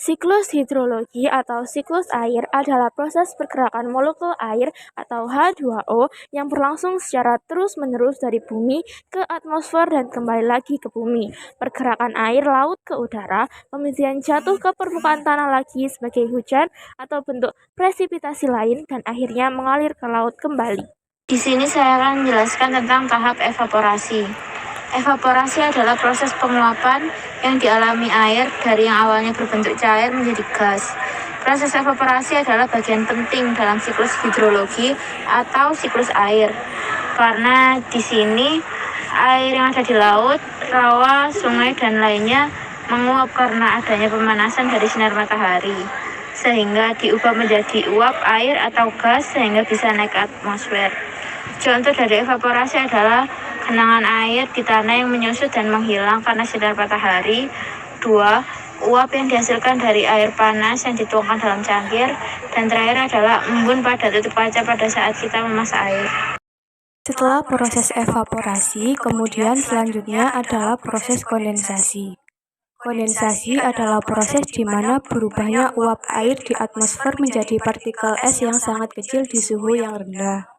Siklus hidrologi atau siklus air adalah proses pergerakan molekul air atau H2O yang berlangsung secara terus-menerus dari bumi ke atmosfer dan kembali lagi ke bumi. Pergerakan air laut ke udara, kemudian jatuh ke permukaan tanah lagi sebagai hujan atau bentuk presipitasi lain dan akhirnya mengalir ke laut kembali. Di sini saya akan menjelaskan tentang tahap evaporasi. Evaporasi adalah proses penguapan yang dialami air dari yang awalnya berbentuk cair menjadi gas. Proses evaporasi adalah bagian penting dalam siklus hidrologi atau siklus air. Karena di sini air yang ada di laut, rawa, sungai, dan lainnya menguap karena adanya pemanasan dari sinar matahari, sehingga diubah menjadi uap air atau gas sehingga bisa naik ke atmosfer. Contoh dari evaporasi adalah genangan air di tanah yang menyusut dan menghilang karena sinar matahari. 2. Uap yang dihasilkan dari air panas yang dituangkan dalam cangkir. Dan terakhir adalah embun pada tutup kaca pada saat kita memasak air. Setelah proses evaporasi, kemudian selanjutnya adalah proses kondensasi. Kondensasi adalah proses di mana berubahnya uap air di atmosfer menjadi partikel es yang sangat kecil di suhu yang rendah.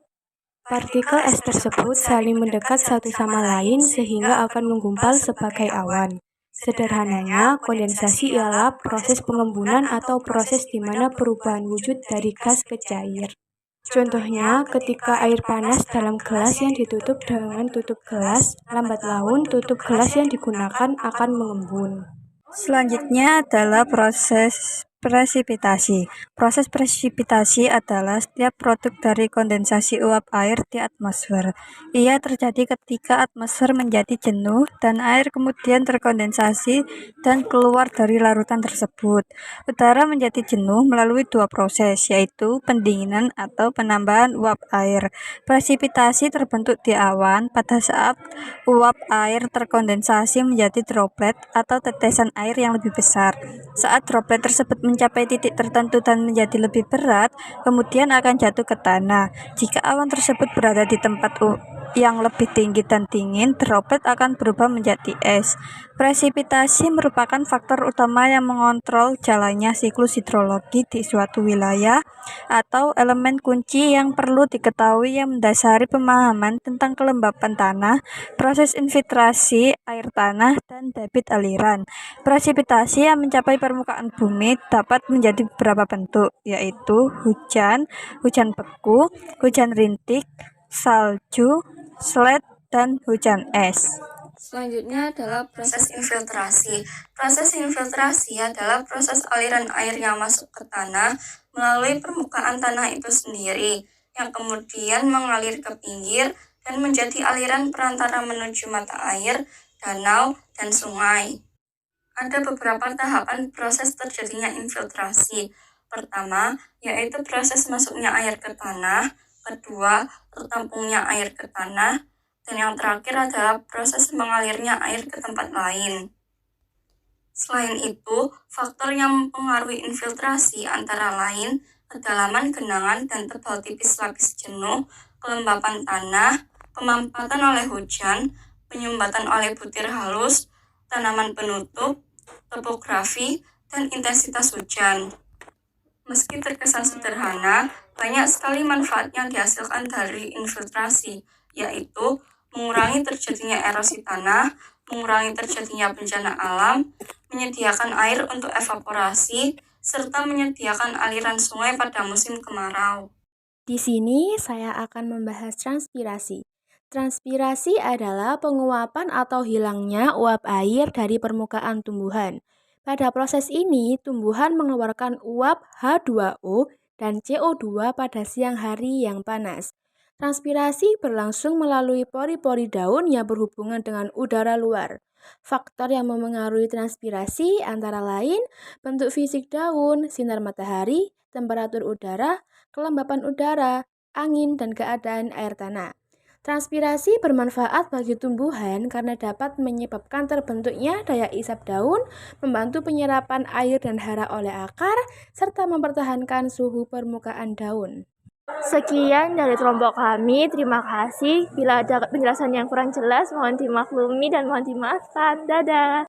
Partikel es tersebut saling mendekat satu sama lain sehingga akan menggumpal sebagai awan. Sederhananya, kondensasi ialah proses pengembunan atau proses di mana perubahan wujud dari gas ke cair. Contohnya, ketika air panas dalam gelas yang ditutup dengan tutup gelas, lambat laun tutup gelas yang digunakan akan mengembun. Selanjutnya adalah proses presipitasi. Proses presipitasi adalah setiap produk dari kondensasi uap air di atmosfer. Ia terjadi ketika atmosfer menjadi jenuh dan air kemudian terkondensasi dan keluar dari larutan tersebut. Udara menjadi jenuh melalui dua proses, yaitu pendinginan atau penambahan uap air. Presipitasi terbentuk di awan pada saat uap air terkondensasi menjadi droplet atau tetesan air yang lebih besar. Saat droplet tersebut mencapai titik tertentu dan menjadi lebih berat, kemudian akan jatuh ke tanah. Jika awan tersebut berada di tempat yang lebih tinggi dan dingin, droplet akan berubah menjadi es. Presipitasi merupakan faktor utama yang mengontrol jalannya siklus hidrologi di suatu wilayah atau elemen kunci yang perlu diketahui yang mendasari pemahaman tentang kelembapan tanah, proses infiltrasi air tanah, dan debit aliran. Presipitasi yang mencapai permukaan bumi dapat menjadi beberapa bentuk, yaitu hujan, hujan beku, hujan rintik, salju, sled, dan hujan es. Selanjutnya adalah proses infiltrasi. Proses infiltrasi adalah proses aliran air yang masuk ke tanah melalui permukaan tanah itu sendiri, yang kemudian mengalir ke pinggir dan menjadi aliran perantara menuju mata air, danau, dan sungai. Ada beberapa tahapan proses terjadinya infiltrasi. Pertama, yaitu proses masuknya air ke tanah. Kedua, tertampungnya air ke tanah. Dan yang terakhir adalah proses mengalirnya air ke tempat lain. Selain itu, faktor yang mempengaruhi infiltrasi antara lain kedalaman genangan dan tebal tipis lapis jenuh, kelembapan tanah, pemampatan oleh hujan, penyumbatan oleh butir halus, tanaman penutup, topografi, dan intensitas hujan. Meski terkesan sederhana, banyak sekali manfaat yang dihasilkan dari infiltrasi, yaitu mengurangi terjadinya erosi tanah, mengurangi terjadinya bencana alam, menyediakan air untuk evaporasi, serta menyediakan aliran sungai pada musim kemarau. Di sini saya akan membahas transpirasi. Transpirasi adalah penguapan atau hilangnya uap air dari permukaan tumbuhan. Pada proses ini, tumbuhan mengeluarkan uap H2O dan CO2 pada siang hari yang panas. Transpirasi berlangsung melalui pori-pori daun yang berhubungan dengan udara luar. Faktor yang memengaruhi transpirasi antara lain bentuk fisik daun, sinar matahari, temperatur udara, kelembapan udara, angin, dan keadaan air tanah. Transpirasi bermanfaat bagi tumbuhan karena dapat menyebabkan terbentuknya daya isap daun, membantu penyerapan air dan hara oleh akar, serta mempertahankan suhu permukaan daun. Sekian dari kelompok kami, terima kasih. Bila ada penjelasan yang kurang jelas, mohon dimaklumi dan mohon dimaafkan. Dadah.